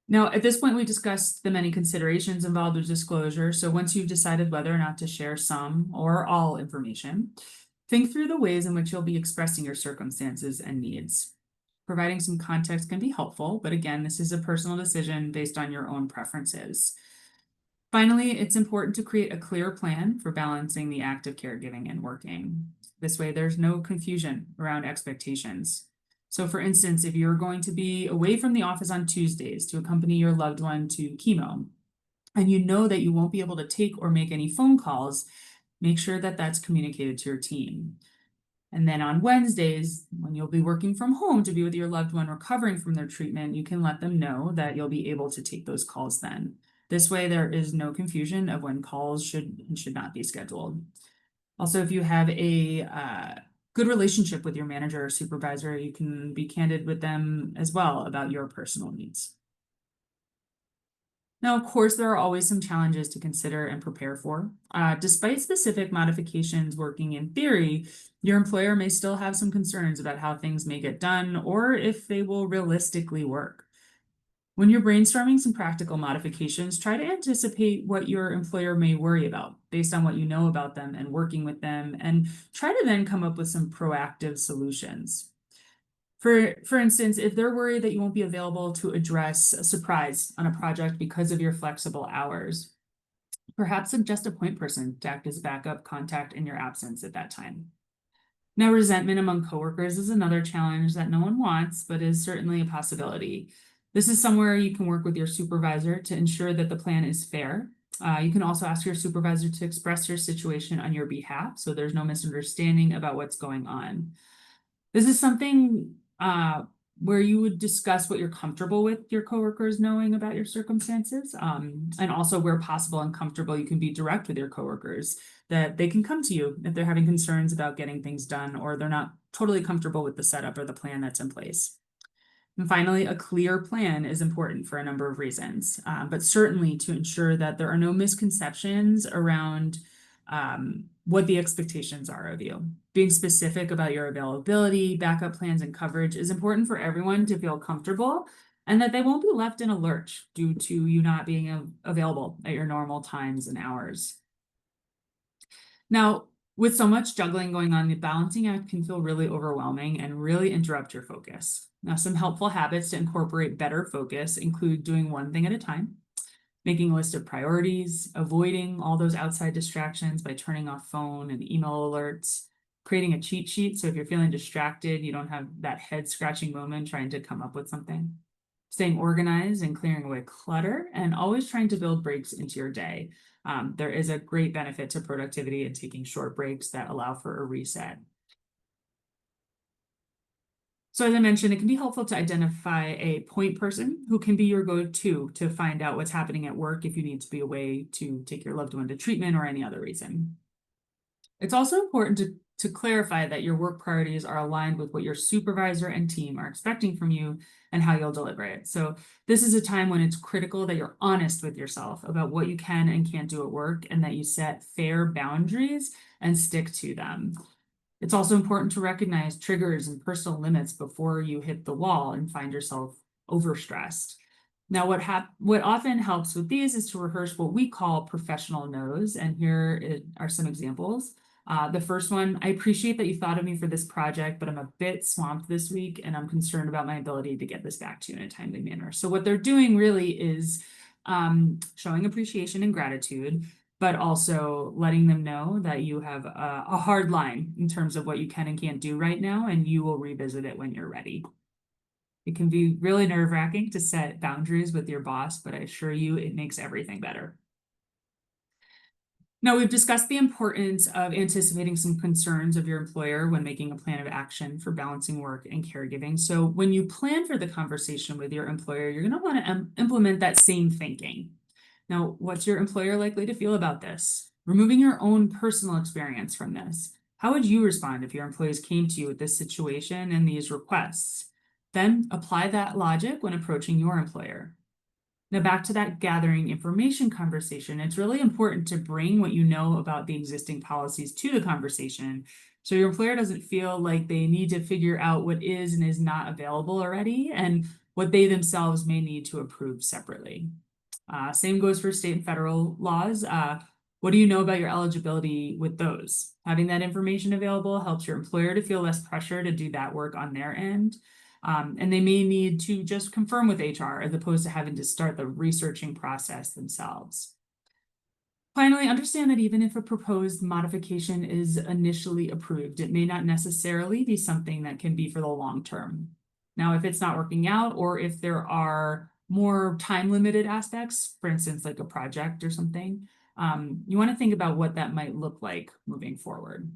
Now, at this point, we discussed the many considerations involved with disclosure. So once you've decided whether or not to share some or all information, think through the ways in which you'll be expressing your circumstances and needs. Providing some context can be helpful, but again, this is a personal decision based on your own preferences. Finally, it's important to create a clear plan for balancing the act of caregiving and working. This way, there's no confusion around expectations. So for instance, if you're going to be away from the office on Tuesdays to accompany your loved one to chemo, and you know that you won't be able to take or make any phone calls, make sure that that's communicated to your team. And then on Wednesdays, when you'll be working from home to be with your loved one recovering from their treatment, you can let them know that you'll be able to take those calls then. This way, there is no confusion of when calls should and should not be scheduled. Also, if you have a good relationship with your manager or supervisor, you can be candid with them as well about your personal needs. Now, of course, there are always some challenges to consider and prepare for. Despite specific modifications working in theory, your employer may still have some concerns about how things may get done or if they will realistically work. When you're brainstorming some practical modifications, try to anticipate what your employer may worry about based on what you know about them and working with them, and try to then come up with some proactive solutions. For instance, if they're worried that you won't be available to address a surprise on a project because of your flexible hours, perhaps suggest a point person to act as backup contact in your absence at that time. Now, resentment among coworkers is another challenge that no one wants, but is certainly a possibility. This is somewhere you can work with your supervisor to ensure that the plan is fair. You can also ask your supervisor to express your situation on your behalf, so there's no misunderstanding about what's going on. This is something where you would discuss what you're comfortable with your coworkers knowing about your circumstances, and also where possible and comfortable, you can be direct with your coworkers, that they can come to you if they're having concerns about getting things done or they're not totally comfortable with the setup or the plan that's in place. And finally, a clear plan is important for a number of reasons, but certainly to ensure that there are no misconceptions around what the expectations are of you. Being specific about your availability, backup plans, and coverage is important for everyone to feel comfortable and that they won't be left in a lurch due to you not being available at your normal times and hours. Now, with so much juggling going on, the balancing act can feel really overwhelming and really interrupt your focus. Now, some helpful habits to incorporate better focus include doing one thing at a time, making a list of priorities, avoiding all those outside distractions by turning off phone and email alerts, creating a cheat sheet. So if you're feeling distracted, you don't have that head scratching moment trying to come up with something. staying organized and clearing away clutter, and always trying to build breaks into your day. There is a great benefit to productivity and taking short breaks that allow for a reset. So as I mentioned, it can be helpful to identify a point person who can be your go-to to find out what's happening at work if you need to be away to take your loved one to treatment or any other reason. It's also important to clarify that your work priorities are aligned with what your supervisor and team are expecting from you and how you'll deliver it. So this is a time when it's critical that you're honest with yourself about what you can and can't do at work, and that you set fair boundaries and stick to them. It's also important to recognize triggers and personal limits before you hit the wall and find yourself overstressed. Now, what often helps with these is to rehearse what we call professional no's, and here are some examples. The first one: I appreciate that you thought of me for this project, but I'm a bit swamped this week and I'm concerned about my ability to get this back to you in a timely manner. So what they're doing really is showing appreciation and gratitude, but also letting them know that you have a hard line in terms of what you can and can't do right now, and you will revisit it when you're ready. It can be really nerve-wracking to set boundaries with your boss, but I assure you it makes everything better. Now, we've discussed the importance of anticipating some concerns of your employer when making a plan of action for balancing work and caregiving. So when you plan for the conversation with your employer, you're going to want to implement that same thinking. Now, what's your employer likely to feel about this? Removing your own personal experience from this. How would you respond if your employees came to you with this situation and these requests? Then apply that logic when approaching your employer. Now, back to that gathering information conversation, it's really important to bring what you know about the existing policies to the conversation, so your employer doesn't feel like they need to figure out what is and is not available already and what they themselves may need to approve separately. Same goes for state and federal laws. What do you know about your eligibility with those? Having that information available helps your employer to feel less pressure to do that work on their end. And they may need to just confirm with HR as opposed to having to start the researching process themselves. Finally, understand that even if a proposed modification is initially approved, it may not necessarily be something that can be for the long term. Now, if it's not working out, or if there are more time-limited aspects, for instance, like a project or something, you want to think about what that might look like moving forward.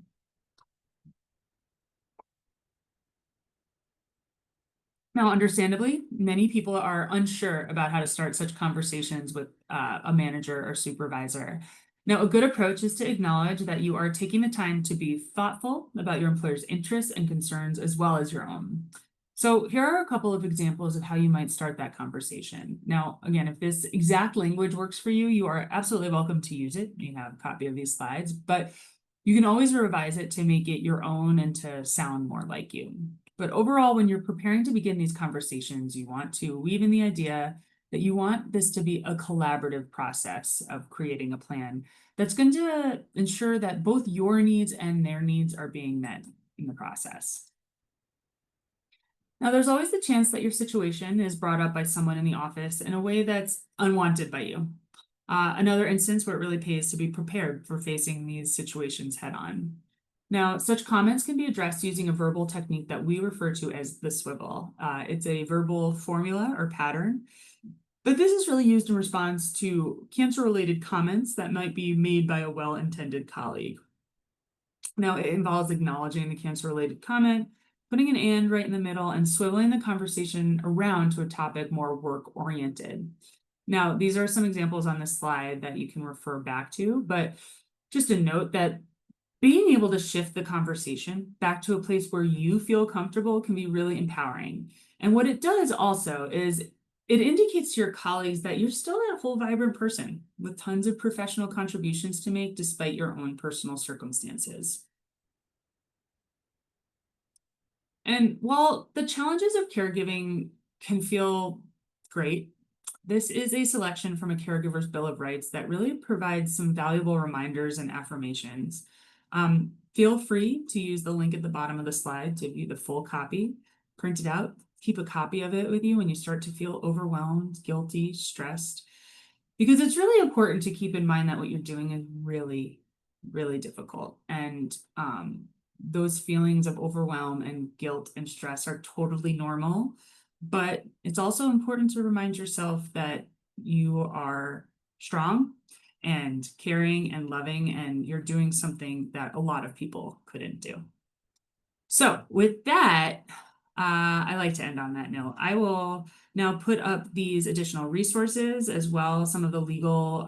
Now, understandably, many people are unsure about how to start such conversations with a manager or supervisor. Now, a good approach is to acknowledge that you are taking the time to be thoughtful about your employer's interests and concerns as well as your own. So here are a couple of examples of how you might start that conversation. Now, again, if this exact language works for you, you are absolutely welcome to use it. You have a copy of these slides, but you can always revise it to make it your own and to sound more like you. But overall, when you're preparing to begin these conversations, you want to weave in the idea that you want this to be a collaborative process of creating a plan that's going to ensure that both your needs and their needs are being met in the process. Now, there's always the chance that your situation is brought up by someone in the office in a way that's unwanted by you. Another instance where it really pays to be prepared for facing these situations head on. Now, such comments can be addressed using a verbal technique that we refer to as the swivel. It's a verbal formula or pattern, but this is really used in response to cancer-related comments that might be made by a well-intended colleague. Now, it involves acknowledging the cancer-related comment, putting an and right in the middle, and swiveling the conversation around to a topic more work-oriented. Now, these are some examples on this slide that you can refer back to, but just a note that being able to shift the conversation back to a place where you feel comfortable can be really empowering. And what it does also is it indicates to your colleagues that you're still that whole vibrant person with tons of professional contributions to make despite your own personal circumstances. And while the challenges of caregiving can feel great, this is a selection from a caregiver's Bill of Rights that really provides some valuable reminders and affirmations. Feel free to use the link at the bottom of the slide to view the full copy, print it out, keep a copy of it with you when you start to feel overwhelmed, guilty, stressed, because it's really important to keep in mind that what you're doing is really, really difficult. And those feelings of overwhelm and guilt and stress are totally normal. But it's also important to remind yourself that you are strong and caring and loving, and you're doing something that a lot of people couldn't do. So, with that, I like to end on that note. I will now put up these additional resources as well. Some of the legal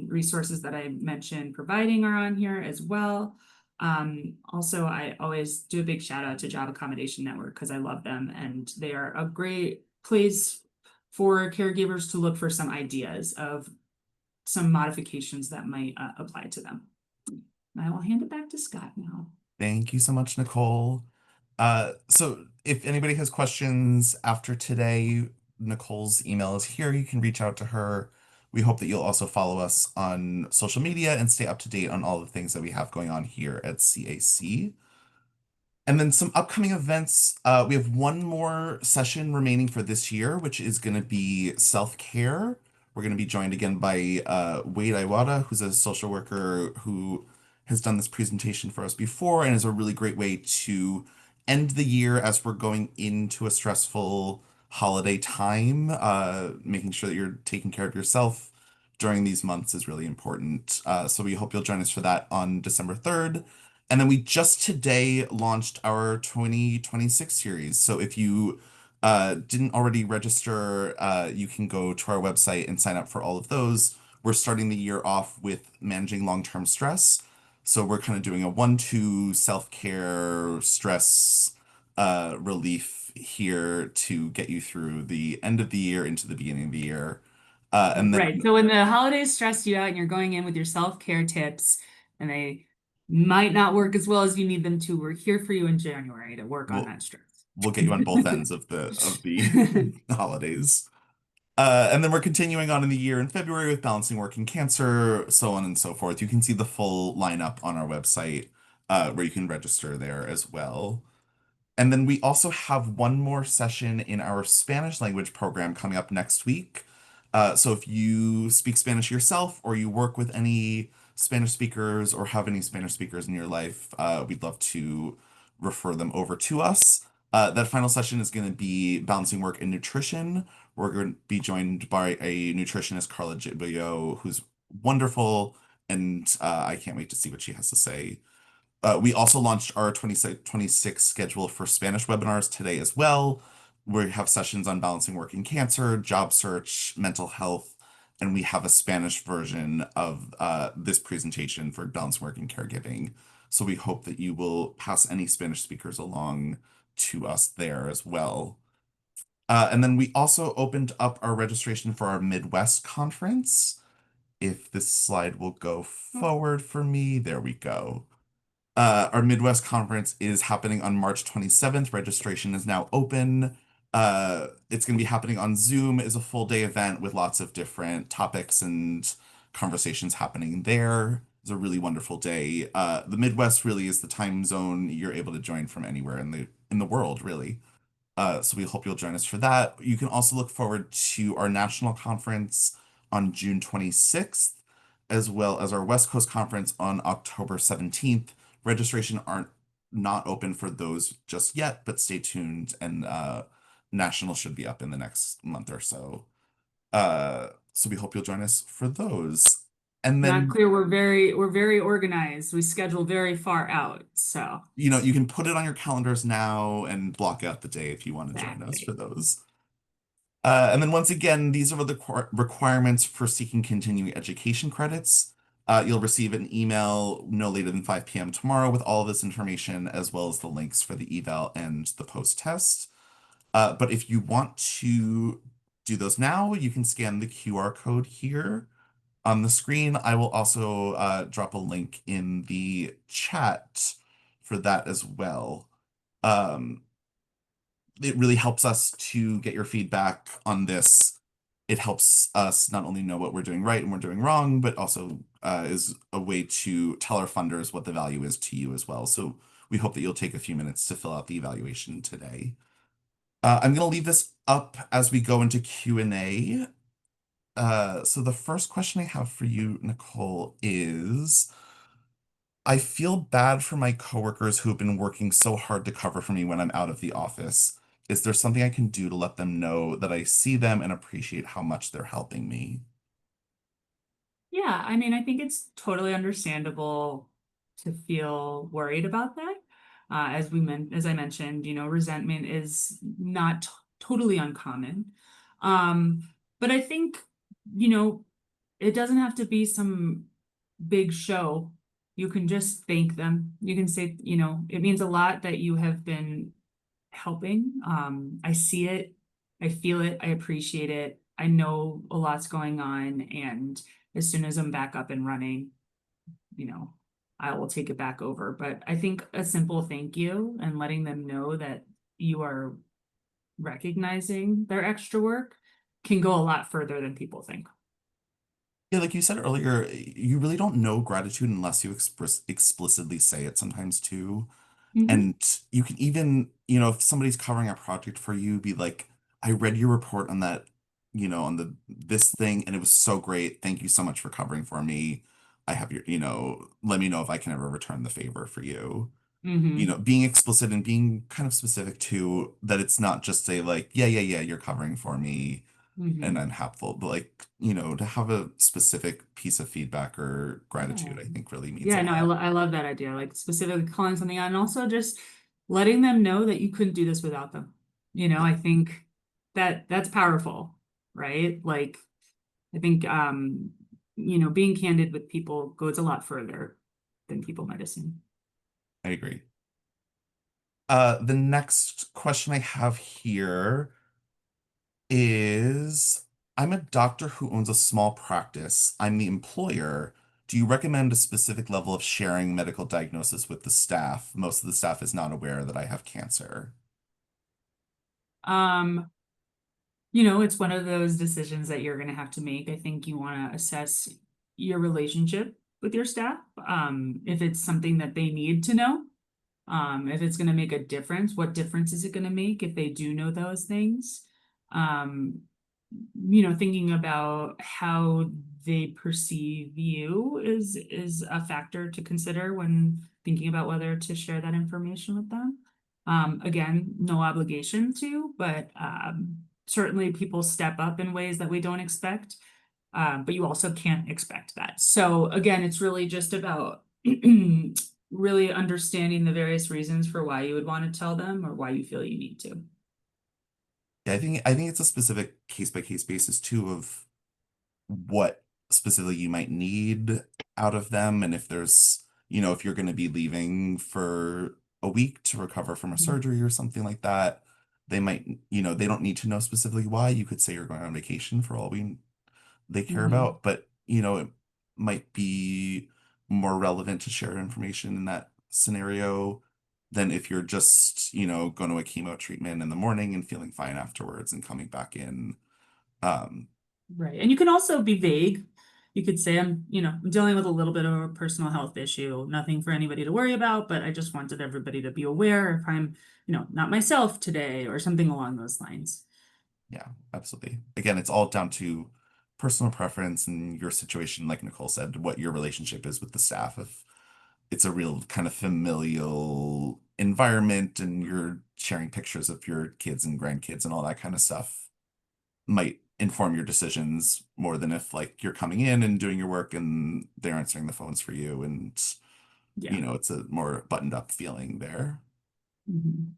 resources that I mentioned providing are on here as well. Also, I always do a big shout out to Job Accommodation Network because I love them and they are a great place for caregivers to look for some ideas of some modifications that might apply to them. And I will hand it back to Scott now. Thank you so much, Nicole. So if anybody has questions after today, Nicole's email is here. You can reach out to her. We hope that you'll also follow us on social media and stay up to date on all the things that we have going on here at CAC. And then some upcoming events. We have one more session remaining for this year, which is going to be self-care. We're going to be joined again by Wade Iwata, who's a social worker who has done this presentation for us before and is a really great way to end the year as we're going into a stressful holiday time. Making sure that you're taking care of yourself during these months is really important. So we hope you'll join us for that on December 3rd. And then we just today launched our 2026 series. So if you didn't already register, you can go to our website and sign up for all of those. We're starting the year off with managing long-term stress. So we're kind of doing a 1-2 self-care stress relief here to get you through the end of the year into the beginning of the year. And Right. then So when the holidays stress you out and you're going in with your self-care tips and they might not work as well as you need them to, we're here for you in January to work on we'll that stress. we'll get you on both ends of the holidays. And then we're continuing on in the year in February with balancing work and cancer, so on and so forth. You can see the full lineup on our website, where you can register there as well. And then we also have one more session in our Spanish language program coming up next week. So if you speak Spanish yourself or you work with any Spanish speakers or have any Spanish speakers in your life, we'd love to refer them over to us. That final session is going to be balancing work and nutrition. We're going to be joined by a nutritionist, Carla Gibbio, who's wonderful, and I can't wait to see what she has to say. We also launched our 2026 schedule for Spanish webinars today as well. We have sessions on balancing work and cancer, job search, mental health, and we have a Spanish version of this presentation for balancing work and caregiving. So we hope that you will pass any Spanish speakers along to us there as well. And then we also opened up our registration for our Midwest conference. If this slide will go forward for me, there we go. Our Midwest conference is happening on March 27th. Registration is now open. It's going to be happening on Zoom as a full day event with lots of different topics and conversations happening there. It's a really wonderful day. The Midwest really is the time zone you're able to join from anywhere in the world, really. So we hope you'll join us for that. You can also look forward to our national conference on June 26th, as well as our West Coast conference on October 17th. Registration aren't not open for those just yet, but stay tuned and national should be up in the next month or so. So we hope you'll join us for those. And Not then, clear, we're very organized. We schedule very far out. So you can put it on your calendars now and block out the day if you want to join us for exactly. those. And then once again, these are the requirements for seeking continuing education credits. You'll receive an email no later than 5 p.m. tomorrow with all of this information, as well as the links for the eval and the post test. But if you want to do those now, you can scan the QR code here on the screen. I will also drop a link in the chat for that as well. Um, it really helps us to get your feedback on this. It helps us not only know what we're doing right and we're doing wrong, but also is a way to tell our funders what the value is to you as well. So we hope that you'll take a few minutes to fill out the evaluation today. I'm going to leave this up as we go into Q&A. So the first question I have for you, Nicole, is I feel bad for my coworkers who have been working so hard to cover for me when I'm out of the office. Is there something I can do to let them know that I see them and appreciate how much they're helping me? Yeah, I mean, I think it's totally understandable to feel worried about that. As I mentioned, resentment is not totally uncommon. Um, but I think, you know, it doesn't have to be some big show. You can just thank them. You can say, it means a lot that you have been helping. I see it, I feel it, I appreciate it. I know a lot's going on, and as soon as I'm back up and running, you know, I will take it back over. But I think a simple thank you and letting them know that you are recognizing their extra work can go a lot further than people think. Yeah, like you said earlier, you really don't know gratitude unless you explicitly say it sometimes too. Hmm. And you can even, if somebody's covering a project for you, be like, I read your report on that, on the this thing, and it was so great. Thank you so much for covering for me. I have your, let me know if I can ever return the favor for you. Hmm. Being explicit and being kind of specific too, that it's not just say like, yeah, yeah, yeah, you're covering for me and Hmm. I'm helpful, but like, to have a specific piece of feedback or Yeah. gratitude, I think really means a Yeah, no, lot. I love that idea. Like specifically calling something out and also just letting them know that you couldn't do this without them. Yeah, I think that that's powerful, right? Like I think being candid with people goes a lot further than people might assume. I agree. The next question I have here is I'm a doctor who owns a small practice. I'm the employer. Do you recommend a specific level of sharing medical diagnosis with the staff? Most of the staff is not aware that I have cancer. Um, it's one of those decisions that you're going to have to make. I think you want to assess your relationship with your staff. If it's something that they need to know, if it's going to make a difference, what difference is it going to make if they do know those things? Um, thinking about how they perceive you is a factor to consider when thinking about whether to share that information with them. Again, no obligation to, but certainly people step up in ways that we don't expect. But you also can't expect that. So again, it's really just about really understanding the various reasons for why you would want to tell them or why you feel you need to. Yeah, I think it's a specific case by case basis too of what specifically you might need out of them, and if there's, if you're going to be leaving for a week to recover from a surgery or something like that, they might, they don't need to know specifically why. You could say you're going on vacation for all they care Mhm. about, but it might be more relevant to share information in that scenario than if you're just, going to a chemo treatment in the morning and feeling fine afterwards and coming back in. Um, Right. And you can also be vague. You could say, I'm dealing with a little bit of a personal health issue, nothing for anybody to worry about, but I just wanted everybody to be aware if I'm, not myself today or something along those lines. yeah, absolutely. Again, it's all down to personal preference and your situation, like Nicole said, what your relationship is with the staff. If it's a real kind of familial environment and you're sharing pictures of your kids and grandkids and all that kind of stuff, might inform your decisions more than if like you're coming in and doing your work and they're answering the phones for you and Yeah. it's a more buttoned up feeling there. Mhm.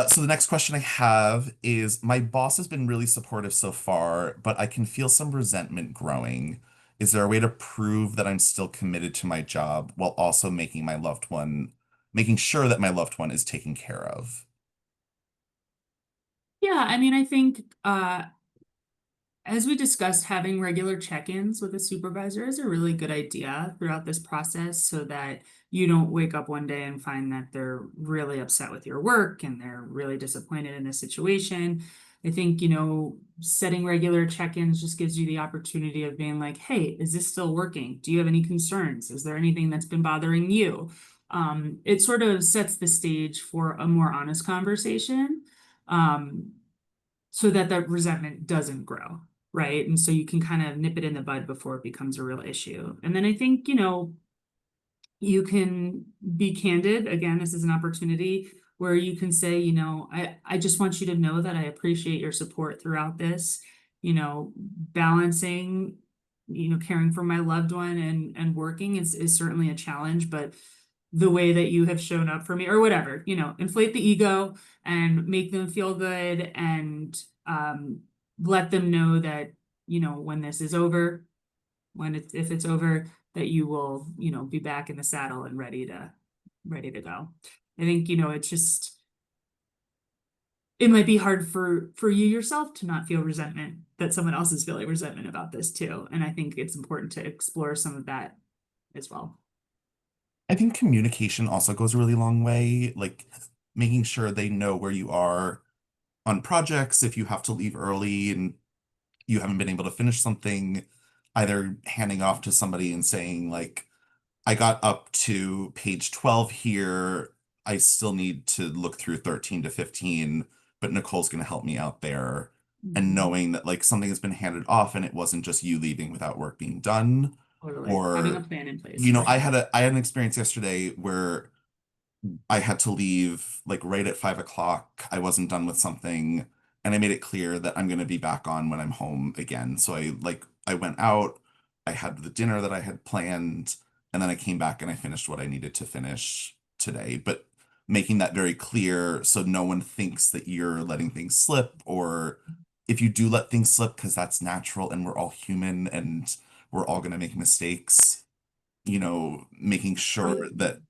So the next question I have is my boss has been really supportive so far, but I can feel some resentment growing. Is there a way to prove that I'm still committed to my job while also making sure that my loved one is taken care of? Yeah, I mean, I think as we discussed, having regular check-ins with a supervisor is a really good idea throughout this process so that you don't wake up one day and find that they're really upset with your work and they're really disappointed in the situation. I think, setting regular check-ins just gives you the opportunity of being like, hey, is this still working? Do you have any concerns? Is there anything that's been bothering you? It sort of sets the stage for a more honest conversation. Um, so that that resentment doesn't grow, right? And so you can kind of nip it in the bud before it becomes a real issue. And then I think, you can be candid. Again, this is an opportunity. where you can say, I just want you to know that I appreciate your support throughout this, balancing, caring for my loved one and working is certainly a challenge, but the way that you have shown up for me or whatever, inflate the ego and make them feel good and let them know that, when this is over, if it's over, that you will, be back in the saddle and ready to go. I think, it might be hard for you yourself to not feel resentment that someone else is feeling resentment about this too. And I think it's important to explore some of that as well. I think communication also goes a really long way, like making sure they know where you are on projects if you have to leave early and you haven't been able to finish something, either handing off to somebody and saying, like, I got up to page 12 here. I still need to look through 13 to 15, but Nicole's going to help me out there. And Mhm. knowing that, like, something has been handed off and it wasn't just you leaving without work being done. Totally. Having a Or, plan in place, right? I had an experience yesterday where I had to leave like right at 5 o'clock. I wasn't done with something, and I made it clear that I'm going to be back on when I'm home again. So I went out, I had the dinner that I had planned, and then I came back and I finished what I needed to finish today. But making that very clear so no one thinks that you're letting things slip, or if you do let things slip, because that's natural and we're all human and we're all going to make mistakes, making sure Um, that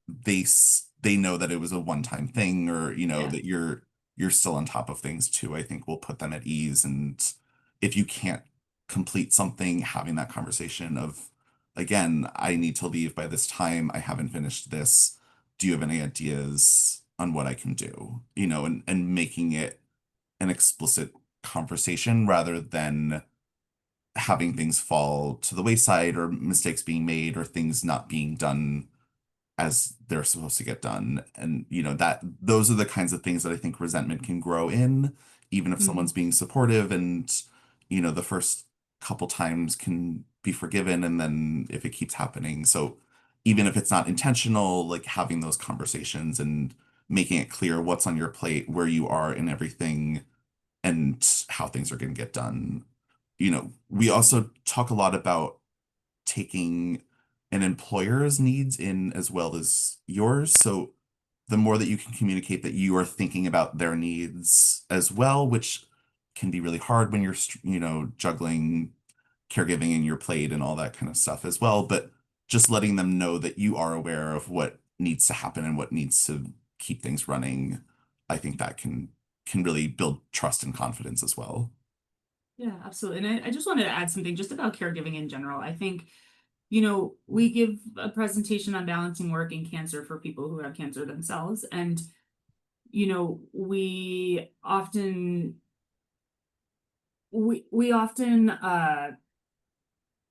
they know that it was a one-time thing, or yeah. that you're still on top of things too, I think will put them at ease. And if you can't complete something, having that conversation of, again, I need to leave by this time, I haven't finished this. Do you have any ideas on what I can do? And making it an explicit conversation rather than having things fall to the wayside, or mistakes being made, or things not being done as they're supposed to get done. And that those are the kinds of things that I think resentment can grow in, even if someone's Mhm. being supportive, and the first couple times can be forgiven, and then if it keeps happening, so even if it's not intentional, like having those conversations and making it clear what's on your plate, where you are in everything, and how things are going to get done. We also talk a lot about taking an employer's needs in as well as yours. So the more that you can communicate that you are thinking about their needs as well, which can be really hard when you're, juggling caregiving in your plate and all that kind of stuff as well. But just letting them know that you are aware of what needs to happen and what needs to keep things running, I think that can really build trust and confidence as well. Yeah, absolutely. And I just wanted to add something just about caregiving in general. I think, we give a presentation on balancing work and cancer for people who have cancer themselves. And, we often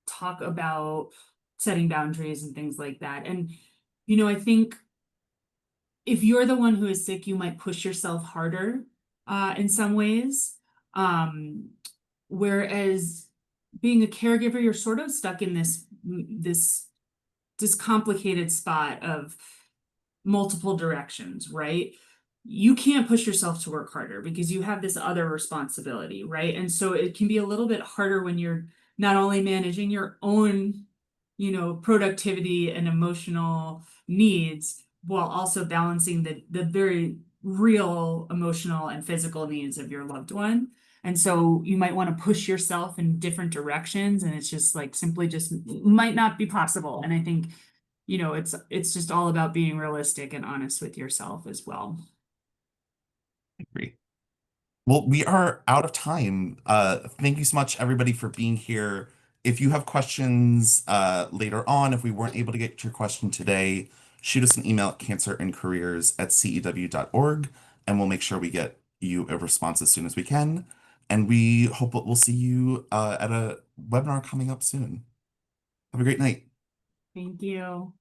talk about setting boundaries and things like that. And, I think if you're the one who is sick, you might push yourself harder in some ways. Um, whereas being a caregiver, you're sort of stuck in this complicated spot of multiple directions, right? You can't push yourself to work harder because you have this other responsibility, right? And so it can be a little bit harder when you're not only managing your own, productivity and emotional needs while also balancing the very real emotional and physical needs of your loved one. And so you might want to push yourself in different directions, and it's just like simply just might not be possible. And I think, it's just all about being realistic and honest with yourself as well. Agree. Well, we are out of time. Thank you so much, everybody, for being here. If you have questions later on, if we weren't able to get your question today, shoot us an email at cancerandcareers@cew.org, and we'll make sure we get you a response as soon as we can. And we hope that we'll see you at a webinar coming up soon. Have a great night. Thank you.